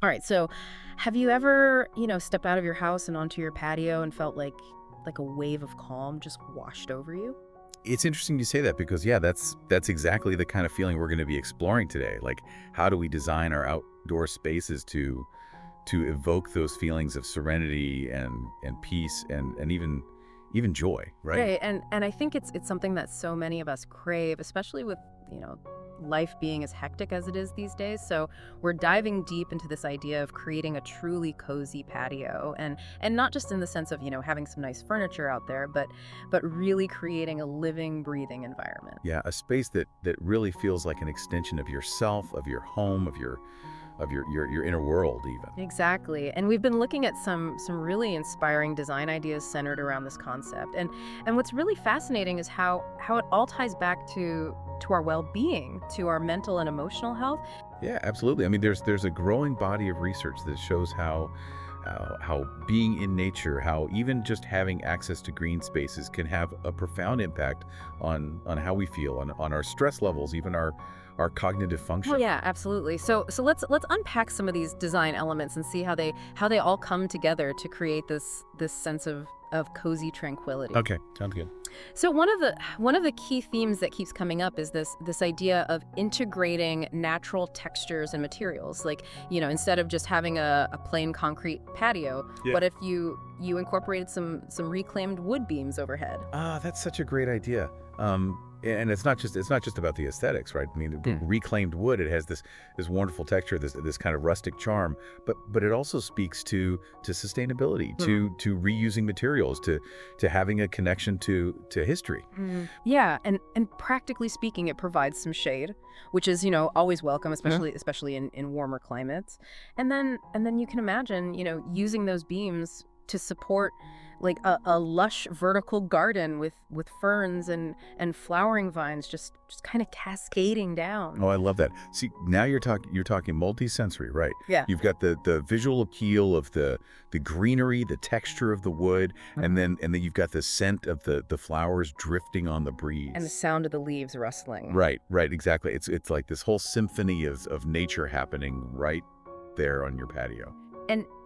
All right, so have you ever, stepped out of your house and onto your patio and felt like a wave of calm just washed over you? It's interesting you say that because yeah, that's exactly the kind of feeling we're going to be exploring today. Like, how do we design our outdoor spaces to evoke those feelings of serenity and peace and even joy, right? Right, and I think it's something that so many of us crave, especially with, you know, life being as hectic as it is these days. So we're diving deep into this idea of creating a truly cozy patio, and not just in the sense of, having some nice furniture out there, but really creating a living, breathing environment. Yeah, a space that really feels like an extension of yourself, of your home, of your inner world even. Exactly. And we've been looking at some really inspiring design ideas centered around this concept. And what's really fascinating is how it all ties back to our well-being, to our mental and emotional health. Yeah, absolutely. I mean, there's a growing body of research that shows how being in nature, how even just having access to green spaces can have a profound impact on how we feel, on our stress levels, even our cognitive Oh function. yeah, absolutely. So let's unpack some of these design elements and see how they all come together to create this sense of cozy tranquility. Okay, sounds good. So one of the key themes that keeps coming up is this idea of integrating natural textures and materials. Like, instead of just having a plain concrete patio, Yeah. what if you incorporated some reclaimed wood beams overhead? Ah, that's such a great idea. And it's not just about the aesthetics, right? I mean, Yeah. reclaimed wood, it has this wonderful texture, this kind of rustic charm, but it also speaks to sustainability, to reusing materials, to having a connection to history. Yeah, and practically speaking, it provides some shade, which is, always welcome, especially in warmer climates. And then you can imagine, using those beams to support like a lush vertical garden with ferns and flowering vines just kind of cascading down. Oh, I love that. See, now you're talking multi-sensory, right? Yeah. You've got the visual appeal of the greenery, the texture of the wood, and then you've got the scent of the flowers drifting on the And the breeze. sound of the leaves rustling. Right, right, exactly. It's like this whole symphony of nature happening right there on your patio.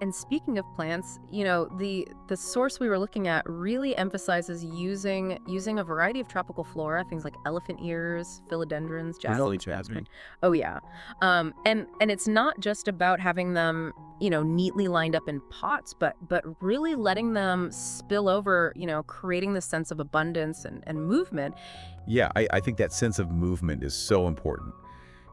And speaking of plants, the source we were looking at really emphasizes using a variety of tropical flora, things like elephant ears, philodendrons, jasmine. Oh yeah, and it's not just about having them, neatly lined up in pots, but really letting them spill over, creating the sense of abundance and movement. Yeah, I think that sense of movement is so important.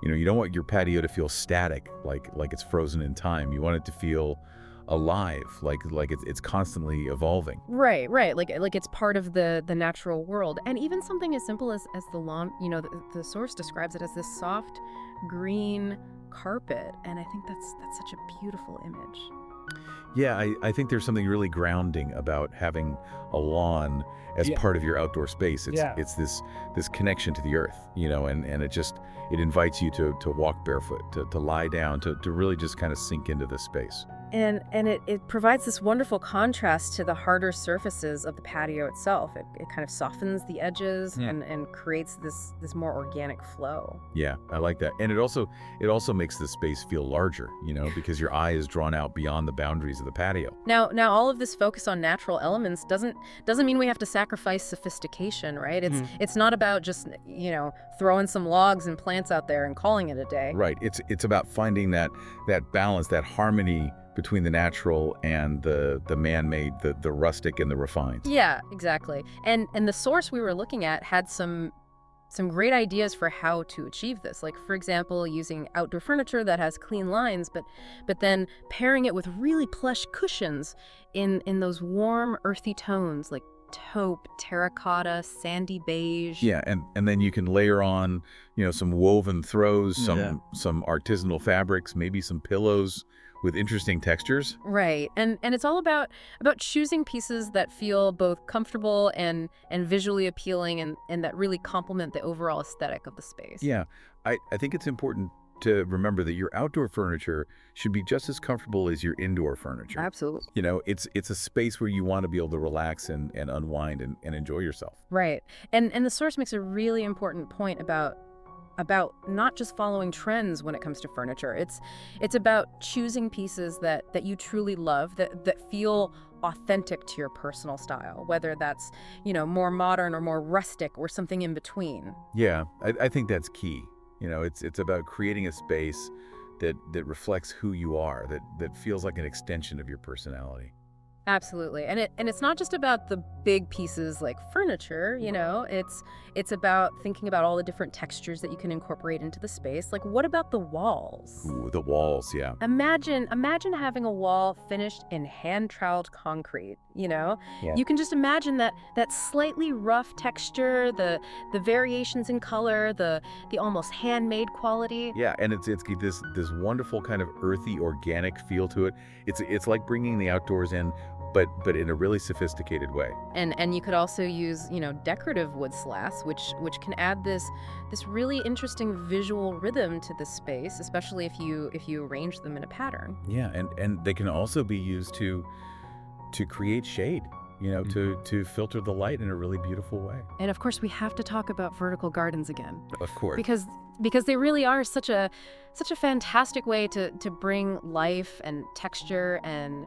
You don't want your patio to feel static, like it's frozen in time. You want it to feel alive, like it's constantly evolving. Right, right. Like it's part of the natural world. And even something as simple as the lawn, the source describes it as this soft green carpet. And I think that's such a beautiful image. Yeah, I think there's something really grounding about having a lawn as part of your outdoor space. It's this connection to the earth, and it invites you to walk barefoot, to lie down, to really just kind of sink into the space. And it provides this wonderful contrast to the harder surfaces of the patio itself. It kind of softens the edges and creates this more organic flow. Yeah, I like that. And it also makes the space feel larger, because your eye is drawn out beyond the boundaries of the patio. Now all of this focus on natural elements doesn't mean we have to sacrifice sophistication, right? It's not about just, throwing some logs and plants out there and calling it a day. Right. It's about finding that balance, that harmony between the natural and the man-made, the rustic and the refined. Yeah, exactly. And the source we were looking at had some great ideas for how to achieve this. Like, for example, using outdoor furniture that has clean lines, but then pairing it with really plush cushions in those warm, earthy tones like taupe, terracotta, sandy beige. Yeah, and then you can layer on, some woven throws, some artisanal fabrics, maybe some pillows with interesting textures. Right. And it's all about choosing pieces that feel both comfortable and visually appealing and that really complement the overall aesthetic of the space. Yeah, I think it's important to remember that your outdoor furniture should be just as comfortable as your indoor furniture. Absolutely. It's a space where you want to be able to relax and unwind and enjoy yourself. Right. And the source makes a really important point about not just following trends when it comes to furniture. It's about choosing pieces that you truly love, that feel authentic to your personal style, whether that's, more modern or more rustic or something in between. Yeah, I think that's key. It's about creating a space that reflects who you are, that feels like an extension of your personality. Absolutely. And it's not just about the big pieces like furniture, it's about thinking about all the different textures that you can incorporate into the space. Like, what about the walls? Ooh, the walls, yeah. Imagine having a wall finished in hand-troweled concrete, Yeah. You can just imagine that slightly rough texture, the variations in color, the almost handmade quality. Yeah, and it's this wonderful kind of earthy, organic feel to it. It's like bringing the outdoors in, but in a really sophisticated way. And you could also use, decorative wood slats, which can add this really interesting visual rhythm to the space, especially if you arrange them in a pattern. Yeah, and they can also be used to create shade, to filter the light in a really beautiful way. And of course, we have to talk about vertical gardens again. Of course. Because they really are such a fantastic way to bring life and texture and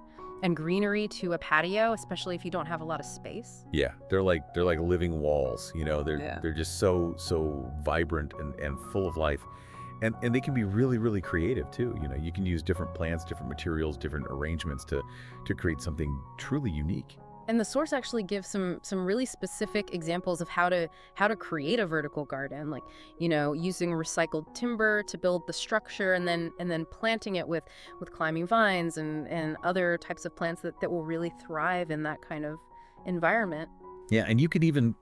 greenery to a patio, especially if you don't have a lot of space. Yeah, they're like living walls, they're just so vibrant and full of life. And they can be really, really creative too. You can use different plants, different materials, different arrangements to create something truly unique. And the source actually gives some really specific examples of how to create a vertical garden, like, using recycled timber to build the structure, and then planting it with climbing vines and other types of plants that will really thrive in that kind of environment. Yeah, and you can even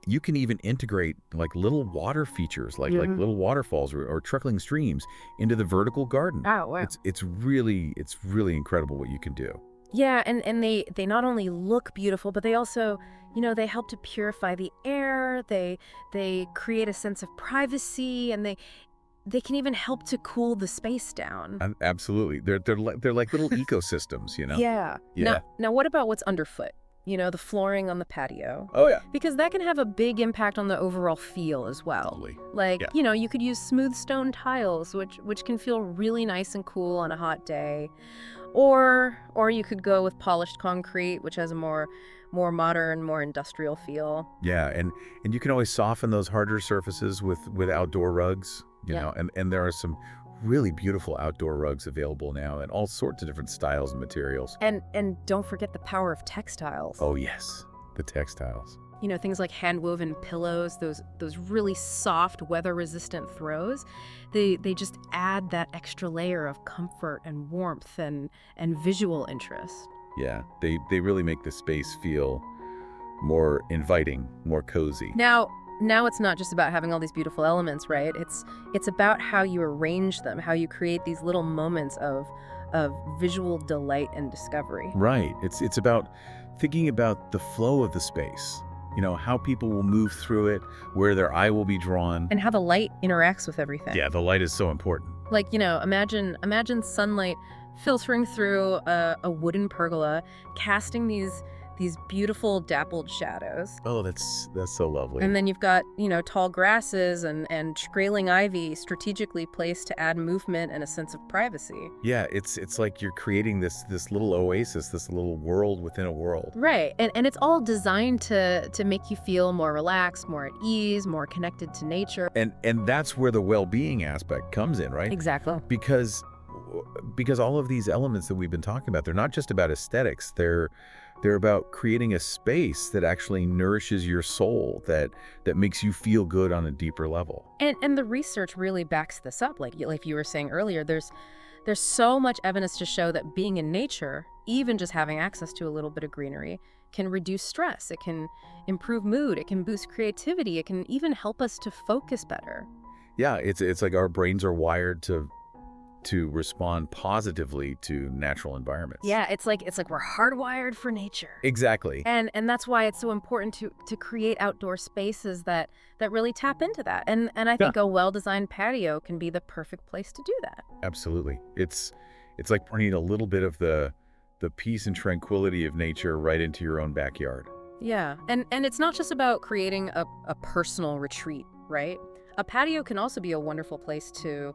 integrate like little water features, like little waterfalls or trickling streams into the vertical garden. Oh, wow. It's really incredible what you can do. Yeah, and they not only look beautiful, but they also, they help to purify the air. They create a sense of privacy, and they can even help to cool the space down. Absolutely, they're like little ecosystems, Yeah. Yeah. Now what about what's underfoot? The flooring on the patio. Oh yeah. Because that can have a big impact on the overall feel as well. Totally. Like, Yeah. You could use smooth stone tiles, which can feel really nice and cool on a hot day. Or you could go with polished concrete, which has a more modern, more industrial feel. Yeah, and you can always soften those harder surfaces with outdoor rugs, and there are some really beautiful outdoor rugs available now, and all sorts of different styles and materials. And don't forget the power of textiles. Oh yes, the textiles. Things like hand-woven pillows, those really soft, weather-resistant throws, they just add that extra layer of comfort and warmth and visual interest. Yeah, they really make the space feel more inviting, more cozy. Now it's not just about having all these beautiful elements, right? It's about how you arrange them, how you create these little moments of visual delight and discovery. Right. It's about thinking about the flow of the space. How people will move through it, where their eye will be drawn. And how the light interacts with everything. Yeah, the light is so important. Like, imagine sunlight filtering through a wooden pergola, casting these beautiful dappled shadows. Oh, that's so lovely. And then you've got, tall grasses and trailing ivy strategically placed to add movement and a sense of privacy. Yeah, it's like you're creating this little oasis, this little world within a world. Right. And it's all designed to make you feel more relaxed, more at ease, more connected to nature. And that's where the well-being aspect comes in, right? Exactly. Because all of these elements that we've been talking about, they're not just about aesthetics. They're about creating a space that actually nourishes your soul, that makes you feel good on a deeper level. And the research really backs this up. Like you were saying earlier, there's so much evidence to show that being in nature, even just having access to a little bit of greenery, can reduce stress. It can improve mood. It can boost creativity. It can even help us to focus better. Yeah, it's like our brains are wired to respond positively to natural environments. Yeah, it's like we're hardwired for nature. Exactly. And that's why it's so important to create outdoor spaces that really tap into that. And I think a well-designed patio can be the perfect place to do that. Absolutely. It's like bringing a little bit of the peace and tranquility of nature right into your own backyard. Yeah. And it's not just about creating a personal retreat, right? a patio can also be a wonderful place to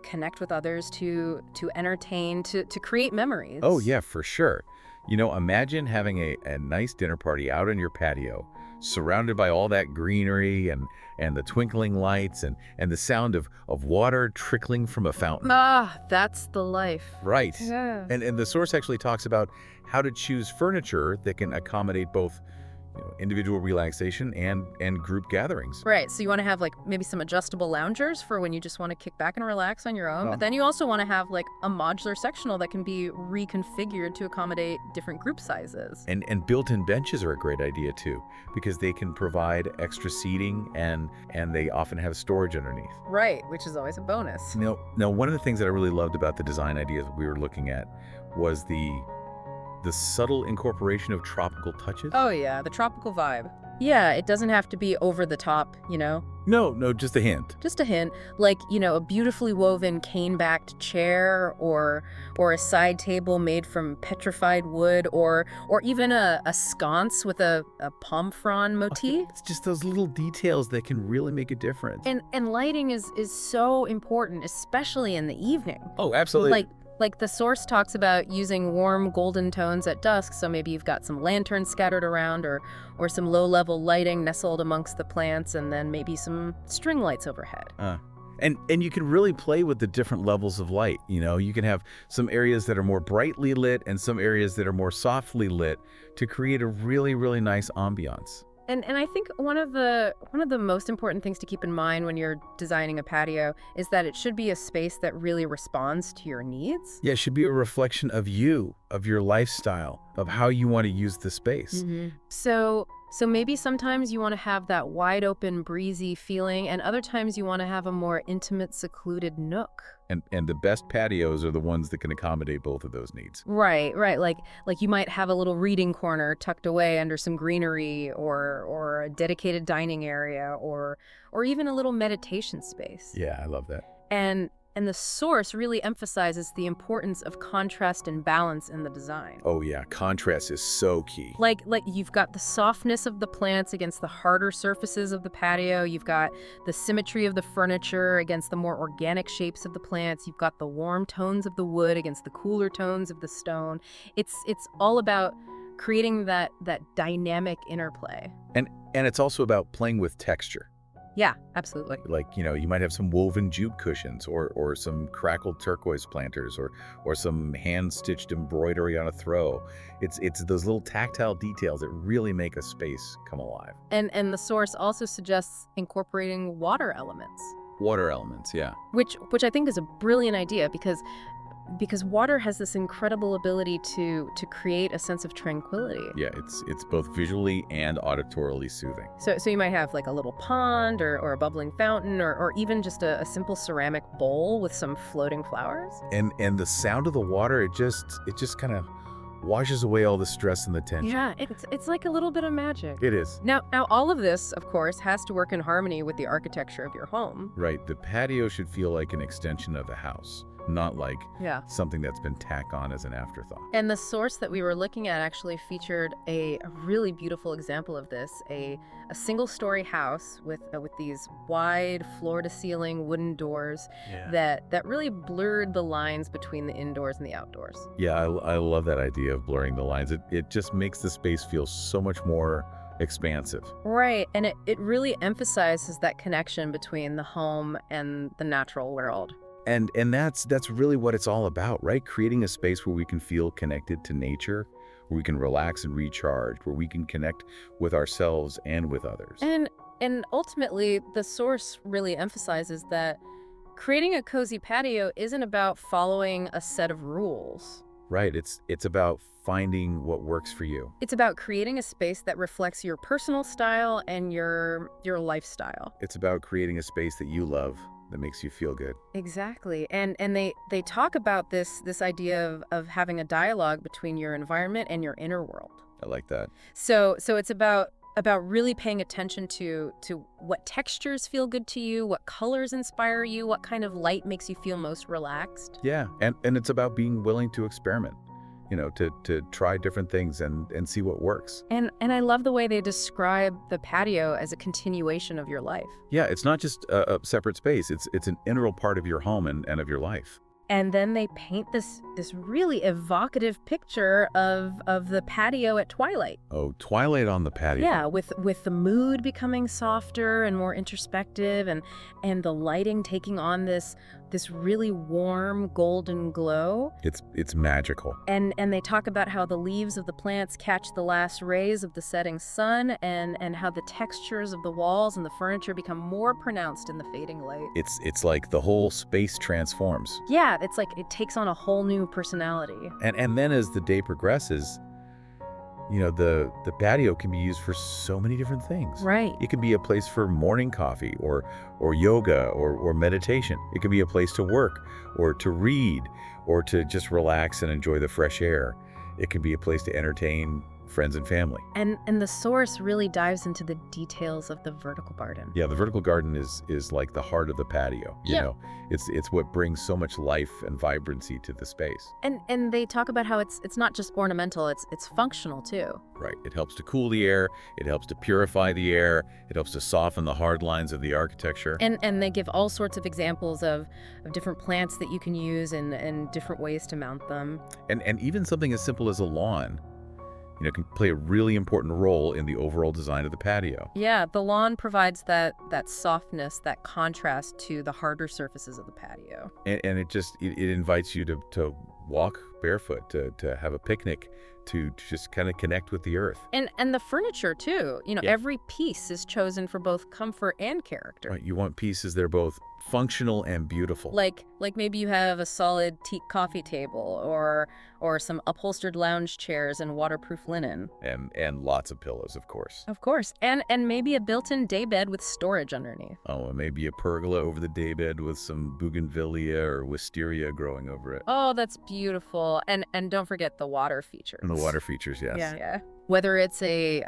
connect with others, to entertain, to create memories. Oh, yeah, for sure. Imagine having a nice dinner party out on your patio, surrounded by all that greenery and the twinkling lights and the sound of water trickling from a fountain. Ah, that's the life. Right. Yeah. And the source actually talks about how to choose furniture that can accommodate both individual relaxation and group gatherings. Right, so you want to have like maybe some adjustable loungers for when you just want to kick back and relax on your own, but then you also want to have like a modular sectional that can be reconfigured to accommodate different group sizes. And built-in benches are a great idea too, because they can provide extra seating and they often have storage underneath. Right, which is always a bonus. Now, one of the things that I really loved about the design ideas we were looking at was the subtle incorporation of tropical touches. Oh yeah, the tropical vibe. Yeah, it doesn't have to be over the top, No, just a hint. Just a hint, like, a beautifully woven cane-backed chair or a side table made from petrified wood or even a sconce with a palm frond motif. It's just those little details that can really make a difference. And lighting is so important, especially in the evening. Oh, absolutely. Like the source talks about using warm golden tones at dusk, so maybe you've got some lanterns scattered around or some low-level lighting nestled amongst the plants, and then maybe some string lights overhead. And you can really play with the different levels of light. You can have some areas that are more brightly lit and some areas that are more softly lit to create a really, really nice ambiance. And I think one of the most important things to keep in mind when you're designing a patio is that it should be a space that really responds to your needs. Yeah, it should be a reflection of you, of your lifestyle, of how you want to use the space. Mm-hmm. So maybe sometimes you want to have that wide open, breezy feeling, and other times you want to have a more intimate, secluded nook. And the best patios are the ones that can accommodate both of those needs. Right. Like you might have a little reading corner tucked away under some greenery or a dedicated dining area or even a little meditation space. Yeah, I love that. And the source really emphasizes the importance of contrast and balance in the design. Oh yeah, contrast is so key. Like you've got the softness of the plants against the harder surfaces of the patio. You've got the symmetry of the furniture against the more organic shapes of the plants. You've got the warm tones of the wood against the cooler tones of the stone. It's all about creating that dynamic interplay. And it's also about playing with texture. Yeah, absolutely. Like, you might have some woven jute cushions or some crackled turquoise planters or some hand-stitched embroidery on a throw. It's those little tactile details that really make a space come alive. And the source also suggests incorporating water elements. Water elements, yeah. Which I think is a brilliant idea because water has this incredible ability to create a sense of tranquility. Yeah, it's both visually and auditorily soothing. So you might have like a little pond or a bubbling fountain or even just a simple ceramic bowl with some floating flowers. And the sound of the water, it just kind of washes away all the stress and the tension. Yeah, it's like a little bit of magic. It is. Now all of this, of course, has to work in harmony with the architecture of your home. Right. The patio should feel like an extension of the house, not like something that's been tacked on as an afterthought. And the source that we were looking at actually featured a really beautiful example of this, a single-story house with these wide floor-to-ceiling wooden doors that really blurred the lines between the indoors and the outdoors. Yeah, I love that idea of blurring the lines. It just makes the space feel so much more expansive. Right, and it really emphasizes that connection between the home and the natural world. And that's really what it's all about, right? Creating a space where we can feel connected to nature, where we can relax and recharge, where we can connect with ourselves and with others. And ultimately, the source really emphasizes that creating a cozy patio isn't about following a set of rules. Right, it's about finding what works for you. It's about creating a space that reflects your personal style and your lifestyle. It's about creating a space that you love, that makes you feel good. Exactly. And they talk about this idea of having a dialogue between your environment and your inner world. I like that. So it's about really paying attention to what textures feel good to you, what colors inspire you, what kind of light makes you feel most relaxed. Yeah, and it's about being willing to experiment. to try different things and see what works. And I love the way they describe the patio as a continuation of your life. Yeah, it's not just a separate space. It's an integral part of your home and of your life. And then they paint this really evocative picture of the patio at twilight. Oh, twilight on the patio. Yeah, with the mood becoming softer and more introspective, and the lighting taking on this really warm golden glow. It's magical. And they talk about how the leaves of the plants catch the last rays of the setting sun, and how the textures of the walls and the furniture become more pronounced in the fading light. It's like the whole space transforms. Yeah, it's like it takes on a whole new personality. And then as the day progresses, the patio can be used for so many different things. Right. It can be a place for morning coffee or yoga or meditation. It can be a place to work or to read or to just relax and enjoy the fresh air. It can be a place to entertain friends and family. And the source really dives into the details of the vertical garden. Yeah, the vertical garden is like the heart of the patio. It's what brings so much life and vibrancy to the space. And they talk about how it's not just ornamental, it's functional too. Right. It helps to cool the air, it helps to purify the air, it helps to soften the hard lines of the architecture. And they give all sorts of examples of different plants that you can use and different ways to mount them. And even something as simple as a lawn can play a really important role in the overall design of the patio. Yeah, the lawn provides that softness, that contrast to the harder surfaces of the patio. And it invites you to walk barefoot, to have a picnic, to just kind of connect with the earth. And the furniture too. Every piece is chosen for both comfort and character. Right, you want pieces that are both functional and beautiful. Like maybe you have a solid teak coffee table or some upholstered lounge chairs and waterproof linen. And lots of pillows, of course. Of course. And maybe a built-in daybed with storage underneath. Oh, and maybe a pergola over the daybed with some bougainvillea or wisteria growing over it. Oh, that's beautiful. And don't forget the water features. And the water features, yes. Yeah. Whether it's a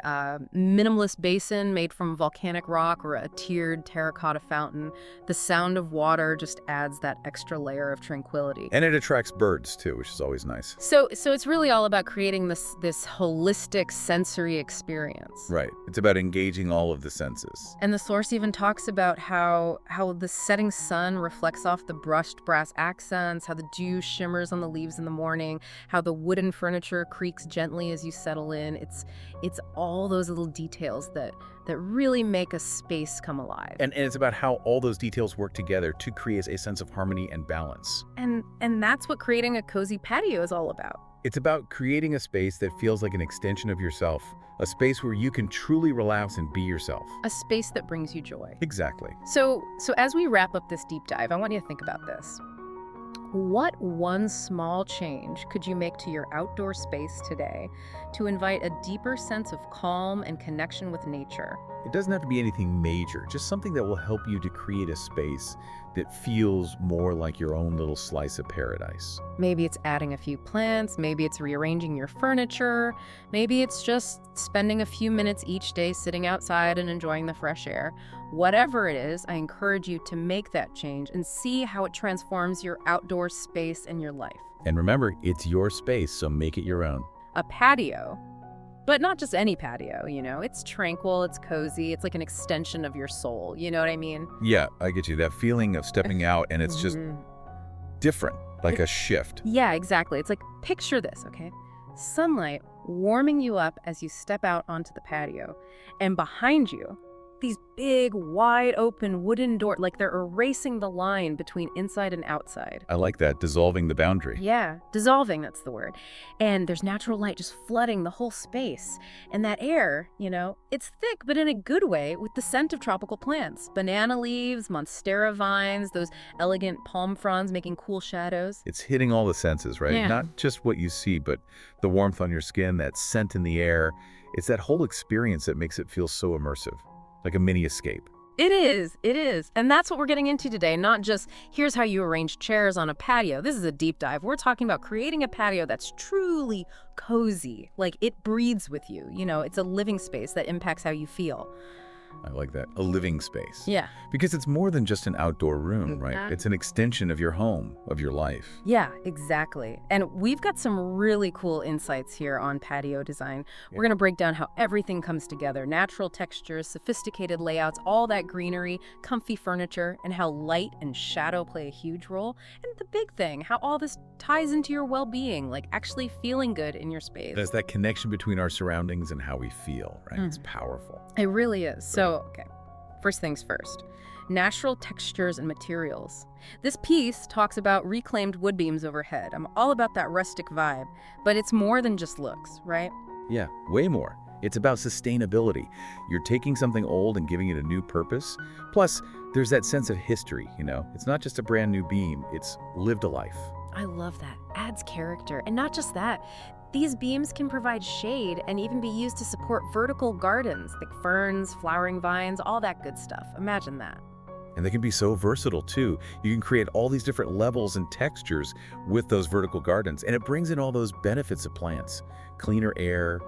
minimalist basin made from volcanic rock or a tiered terracotta fountain, the sound of water just adds that extra layer of tranquility. And it attracts birds too, which is always nice. So it's really all about creating this holistic sensory experience. Right. It's about engaging all of the senses. And the source even talks about how the setting sun reflects off the brushed brass accents, how the dew shimmers on the leaves in the morning, how the wooden furniture creaks gently as you settle in. It's all those little details that really make a space come alive. And it's about how all those details work together to create a sense of harmony and balance. And that's what creating a cozy patio is all about. It's about creating a space that feels like an extension of yourself, a space where you can truly relax and be yourself. A space that brings you joy. Exactly. So as we wrap up this deep dive, I want you to think about this. What one small change could you make to your outdoor space today to invite a deeper sense of calm and connection with nature? It doesn't have to be anything major, just something that will help you to create a space that feels more like your own little slice of paradise. Maybe it's adding a few plants, maybe it's rearranging your furniture, maybe it's just spending a few minutes each day sitting outside and enjoying the fresh air. Whatever it is, I encourage you to make that change and see how it transforms your outdoor space and your life. And remember, it's your space, so make it your own. A patio. But not just any patio, It's tranquil, it's cozy, it's like an extension of your soul, you know what I mean? Yeah, I get you. That feeling of stepping out and it's just different, like a shift. Yeah, exactly. It's like, picture this, okay? Sunlight warming you up as you step out onto the patio. And behind you, these big, wide open wooden doors, like they're erasing the line between inside and outside. I like that, dissolving the boundary. Yeah, dissolving, that's the word. And there's natural light just flooding the whole space. And that air, it's thick, but in a good way, with the scent of tropical plants. Banana leaves, monstera vines, those elegant palm fronds making cool shadows. It's hitting all the senses, right? Yeah. Not just what you see, but the warmth on your skin, that scent in the air. It's that whole experience that makes it feel so immersive. Like a mini escape. It is. And that's what we're getting into today. Not just, here's how you arrange chairs on a patio. This is a deep dive. We're talking about creating a patio that's truly cozy. Like, it breathes with you. It's a living space that impacts how you feel. I like that. A living space. Yeah. Because it's more than just an outdoor room, right? It's an extension of your home, of your life. Yeah, exactly. And we've got some really cool insights here on patio design. We're going to break down how everything comes together. Natural textures, sophisticated layouts, all that greenery, comfy furniture, and how light and shadow play a huge role. And the big thing, how all this ties into your well-being, like actually feeling good in your space. There's that connection between our surroundings and how we feel, right? It's powerful. It really is. So, okay, first things first. Natural textures and materials. This piece talks about reclaimed wood beams overhead. I'm all about that rustic vibe, but it's more than just looks, right? Yeah, way more. It's about sustainability. You're taking something old and giving it a new purpose. Plus, there's that sense of history, you know? It's not just a brand new beam, it's lived a life. I love that. Adds character. And not just that. These beams can provide shade and even be used to support vertical gardens, like ferns, flowering vines, all that good stuff. Imagine that. And they can be so versatile too. You can create all these different levels and textures with those vertical gardens, and it brings in all those benefits of plants. Cleaner air,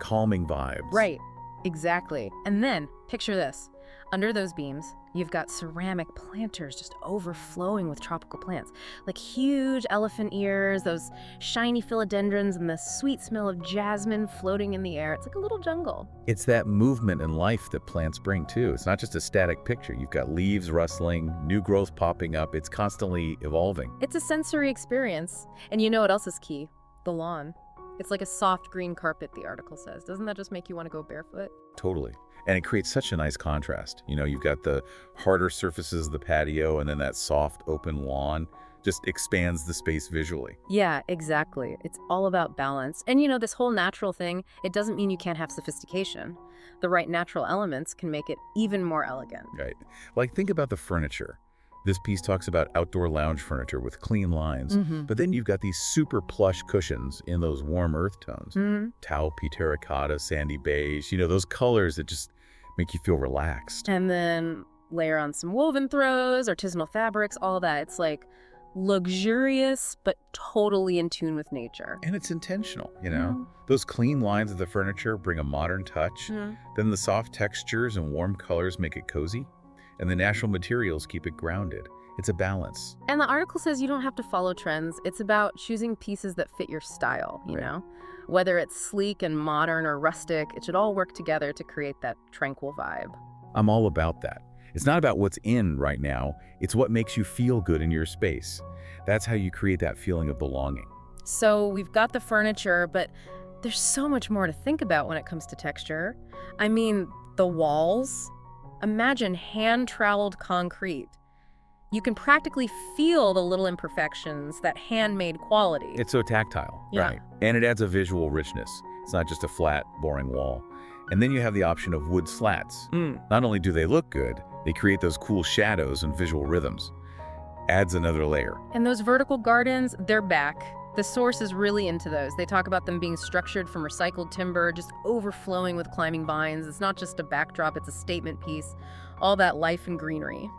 calming vibes. Right, exactly. And then, picture this. Under those beams, you've got ceramic planters just overflowing with tropical plants, like huge elephant ears, those shiny philodendrons, and the sweet smell of jasmine floating in the air. It's like a little jungle. It's that movement and life that plants bring too. It's not just a static picture. You've got leaves rustling, new growth popping up. It's constantly evolving. It's a sensory experience. And you know what else is key? The lawn. It's like a soft green carpet, the article says. Doesn't that just make you want to go barefoot? Totally. And it creates such a nice contrast. You know, you've got the harder surfaces of the patio, and then that soft open lawn just expands the space visually. Yeah, exactly. It's all about balance. And you know, this whole natural thing, it doesn't mean you can't have sophistication. The right natural elements can make it even more elegant. Right. Like, think about the furniture. This piece talks about outdoor lounge furniture with clean lines, but then you've got these super plush cushions in those warm earth tones. Taupe, terracotta, sandy beige, you know, those colors that just make you feel relaxed. And then layer on some woven throws, artisanal fabrics, all that. It's like luxurious, but totally in tune with nature. And it's intentional, you know? Those clean lines of the furniture bring a modern touch. Then the soft textures and warm colors make it cozy. And the natural materials keep it grounded. It's a balance. And the article says you don't have to follow trends. It's about choosing pieces that fit your style, you know? Whether it's sleek and modern or rustic, it should all work together to create that tranquil vibe. I'm all about that. It's not about what's in right now. It's what makes you feel good in your space. That's how you create that feeling of belonging. So we've got the furniture, but there's so much more to think about when it comes to texture. I mean, the walls. Imagine hand-troweled concrete. You can practically feel the little imperfections, that handmade quality. It's so tactile, right? And it adds a visual richness. It's not just a flat, boring wall. And then you have the option of wood slats. Not only do they look good, they create those cool shadows and visual rhythms. Adds another layer. And those vertical gardens, they're back. The source is really into those. They talk about them being structured from recycled timber, just overflowing with climbing vines. It's not just a backdrop, it's a statement piece. All that life and greenery.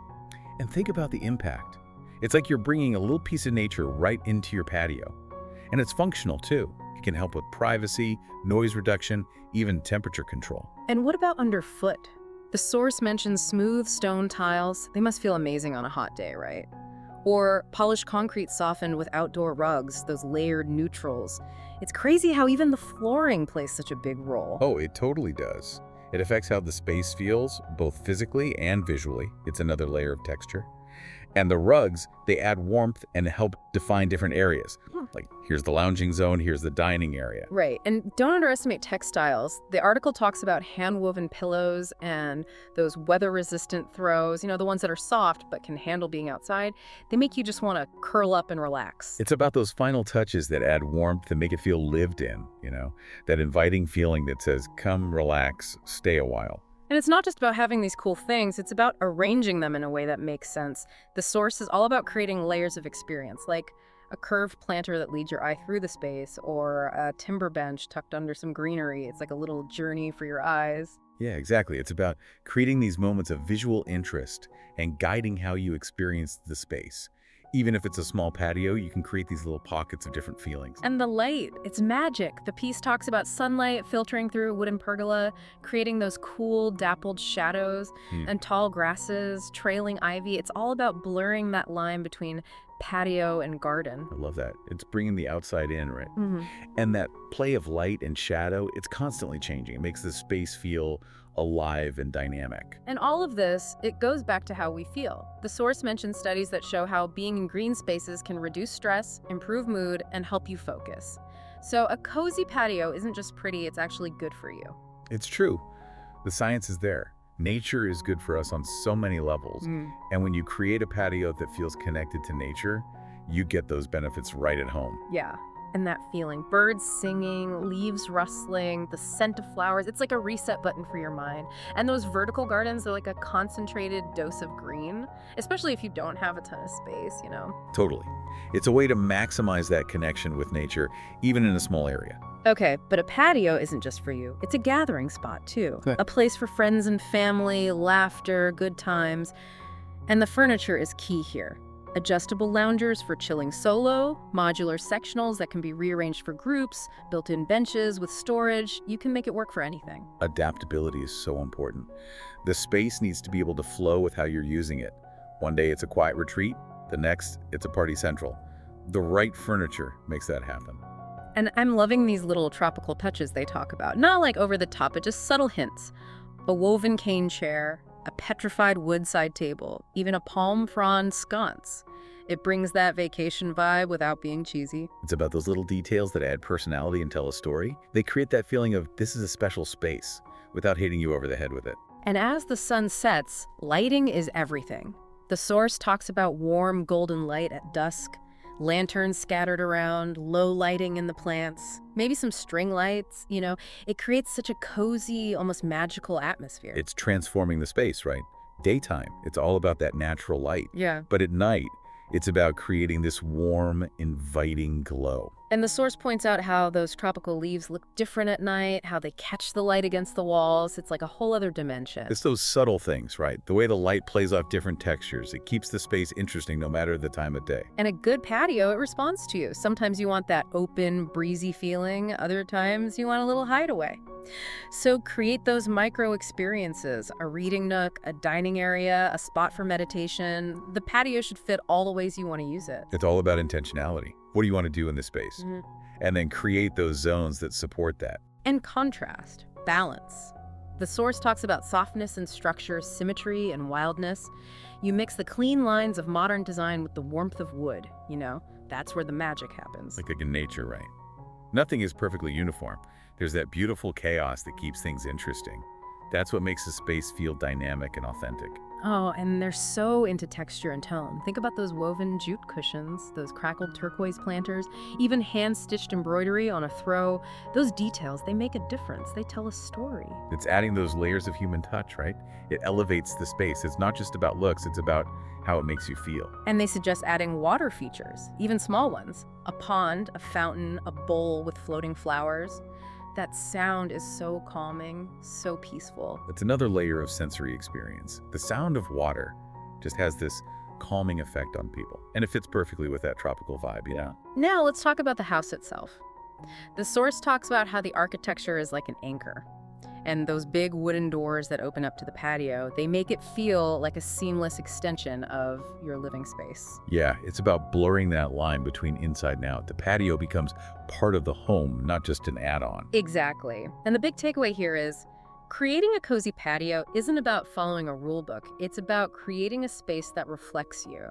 And think about the impact. It's like you're bringing a little piece of nature right into your patio. And it's functional too. It can help with privacy, noise reduction, even temperature control. And what about underfoot? The source mentions smooth stone tiles. They must feel amazing on a hot day, right? Or polished concrete softened with outdoor rugs, those layered neutrals. It's crazy how even the flooring plays such a big role. Oh, it totally does. It affects how the space feels, both physically and visually. It's another layer of texture. And the rugs, they add warmth and help define different areas. Like, here's the lounging zone, here's the dining area. Right, and don't underestimate textiles. The article talks about hand-woven pillows and those weather-resistant throws, you know, the ones that are soft but can handle being outside. They make you just want to curl up and relax. It's about those final touches that add warmth and make it feel lived in, you know, that inviting feeling that says, come, relax, stay a while. And it's not just about having these cool things, it's about arranging them in a way that makes sense. The source is all about creating layers of experience, like a curved planter that leads your eye through the space, or a timber bench tucked under some greenery. It's like a little journey for your eyes. Yeah, exactly. It's about creating these moments of visual interest and guiding how you experience the space. Even if it's a small patio, you can create these little pockets of different feelings. And the light, it's magic. The piece talks about sunlight filtering through a wooden pergola, creating those cool, dappled shadows, and tall grasses, trailing ivy. It's all about blurring that line between patio and garden. I love that. It's bringing the outside in, right? And that play of light and shadow, it's constantly changing. It makes the space feel alive and dynamic. And all of this, it goes back to how we feel. The source mentions studies that show how being in green spaces can reduce stress, improve mood, and help you focus. So a cozy patio isn't just pretty, it's actually good for you. It's true. The science is there. Nature is good for us on so many levels. And when you create a patio that feels connected to nature, you get those benefits right at home. Yeah. And that feeling, birds singing, leaves rustling, the scent of flowers, it's like a reset button for your mind. And those vertical gardens are like a concentrated dose of green, especially if you don't have a ton of space, you know? Totally. It's a way to maximize that connection with nature, even in a small area. Okay, but a patio isn't just for you. It's a gathering spot, too. Good. A place for friends and family, laughter, good times. And the furniture is key here. Adjustable loungers for chilling solo, modular sectionals that can be rearranged for groups, built-in benches with storage. You can make it work for anything. Adaptability is so important. The space needs to be able to flow with how you're using it. One day it's a quiet retreat, the next it's a party central. The right furniture makes that happen. And I'm loving these little tropical touches they talk about. Not like over the top, but just subtle hints. A woven cane chair, a petrified wood side table, even a palm frond sconce. It brings that vacation vibe without being cheesy. It's about those little details that add personality and tell a story. They create that feeling of this is a special space without hitting you over the head with it. And as the sun sets, lighting is everything. The source talks about warm golden light at dusk, lanterns scattered around, low lighting in the plants, maybe some string lights, you know. It creates such a cozy, almost magical atmosphere. It's transforming the space, right? Daytime, it's all about that natural light. Yeah. But at night, it's about creating this warm, inviting glow. And the source points out how those tropical leaves look different at night, how they catch the light against the walls. It's like a whole other dimension. It's those subtle things, right? The way the light plays off different textures. It keeps the space interesting no matter the time of day. And a good patio, it responds to you. Sometimes you want that open, breezy feeling. Other times you want a little hideaway. So create those micro experiences, a reading nook, a dining area, a spot for meditation. The patio should fit all the ways you want to use it. It's all about intentionality. What do you want to do in this space? And then create those zones that support that. And contrast, balance. The source talks about softness and structure, symmetry and wildness. You mix the clean lines of modern design with the warmth of wood, you know? That's where the magic happens. Like in nature, right? Nothing is perfectly uniform. There's that beautiful chaos that keeps things interesting. That's what makes a space feel dynamic and authentic. Oh, and they're so into texture and tone. Think about those woven jute cushions, those crackled turquoise planters, even hand-stitched embroidery on a throw. Those details, they make a difference. They tell a story. It's adding those layers of human touch, right? It elevates the space. It's not just about looks, it's about how it makes you feel. And they suggest adding water features, even small ones. A pond, a fountain, a bowl with floating flowers. That sound is so calming, so peaceful. It's another layer of sensory experience. The sound of water just has this calming effect on people. And it fits perfectly with that tropical vibe, you know? Now let's talk about the house itself. The source talks about how the architecture is like an anchor. And those big wooden doors that open up to the patio, they make it feel like a seamless extension of your living space. Yeah, it's about blurring that line between inside and out. The patio becomes part of the home, not just an add-on. Exactly. And the big takeaway here is, creating a cozy patio isn't about following a rule book. It's about creating a space that reflects you.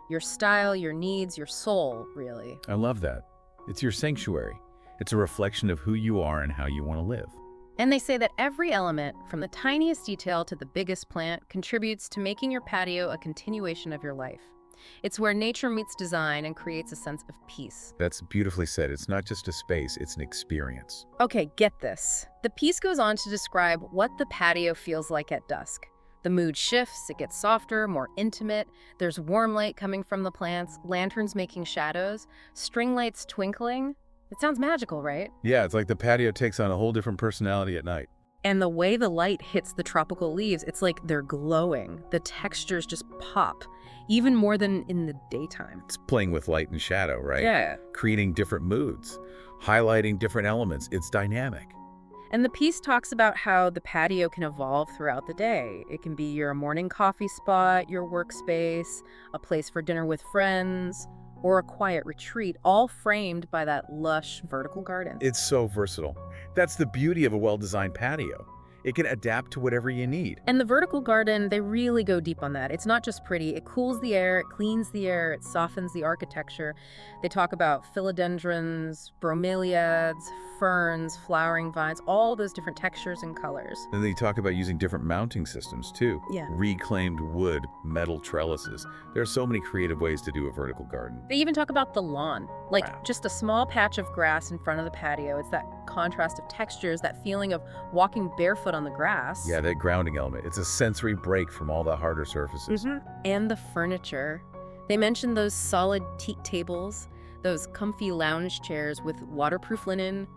Your style, your needs, your soul, really. I love that. It's your sanctuary. It's a reflection of who you are and how you want to live. And they say that every element, from the tiniest detail to the biggest plant, contributes to making your patio a continuation of your life. It's where nature meets design and creates a sense of peace. That's beautifully said. It's not just a space, it's an experience. Okay, get this. The piece goes on to describe what the patio feels like at dusk. The mood shifts, it gets softer, more intimate. There's warm light coming from the plants, lanterns making shadows, string lights twinkling. It sounds magical, right? Yeah, it's like the patio takes on a whole different personality at night. And the way the light hits the tropical leaves, it's like they're glowing. The textures just pop. even more than in the daytime. It's playing with light and shadow, right? Yeah. Creating different moods, highlighting different elements. It's dynamic. And the piece talks about how the patio can evolve throughout the day. It can be your morning coffee spot, your workspace, a place for dinner with friends, or a quiet retreat, all framed by that lush vertical garden. It's so versatile. That's the beauty of a well-designed patio. It can adapt to whatever you need. And the vertical garden, they really go deep on that. It's not just pretty. It cools the air, it cleans the air, it softens the architecture. They talk about philodendrons, bromeliads, ferns, flowering vines, all those different textures and colors. And they talk about using different mounting systems too. Yeah. Reclaimed wood, metal trellises. There are so many creative ways to do a vertical garden. They even talk about the lawn, like just a small patch of grass in front of the patio. It's that contrast of textures, that feeling of walking barefoot on the grass. Yeah, that grounding element. It's a sensory break from all the harder surfaces. And the furniture. They mentioned those solid teak tables, those comfy lounge chairs with waterproof linen,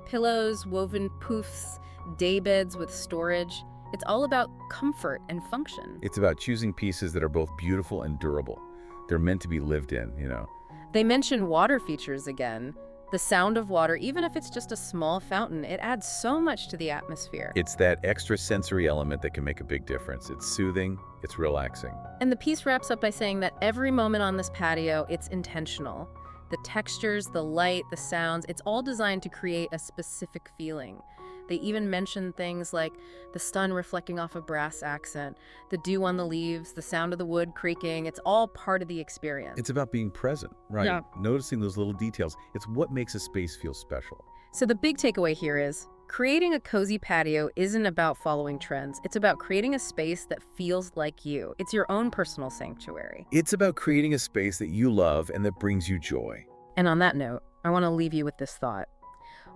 pillows, woven poofs, daybeds with storage. It's all about comfort and function. It's about choosing pieces that are both beautiful and durable. They're meant to be lived in, you know. They mention water features again. The sound of water, even if it's just a small fountain, it adds so much to the atmosphere. It's that extra sensory element that can make a big difference. It's soothing, it's relaxing. And the piece wraps up by saying that every moment on this patio, it's intentional. The textures, the light, the sounds, it's all designed to create a specific feeling. They even mention things like the sun reflecting off a brass accent, the dew on the leaves, the sound of the wood creaking. It's all part of the experience. It's about being present, right? Yeah. Noticing those little details. It's what makes a space feel special. So the big takeaway here is creating a cozy patio isn't about following trends. It's about creating a space that feels like you. It's your own personal sanctuary. It's about creating a space that you love and that brings you joy. And on that note, I want to leave you with this thought.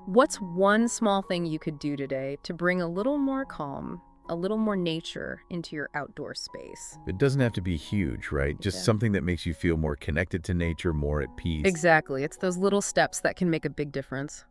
What's one small thing you could do today to bring a little more calm, a little more nature into your outdoor space? It doesn't have to be huge, right? Just something that makes you feel more connected to nature, more at peace. Exactly. It's those little steps that can make a big difference.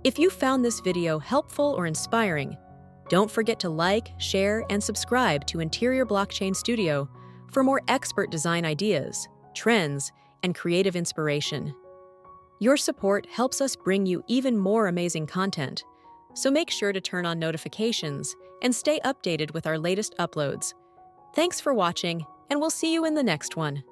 If you found this video helpful or inspiring, don't forget to like, share, and subscribe to Interior Blockchain Studio for more expert design ideas, trends, and creative inspiration. Your support helps us bring you even more amazing content, so make sure to turn on notifications and stay updated with our latest uploads. Thanks for watching, and we'll see you in the next one.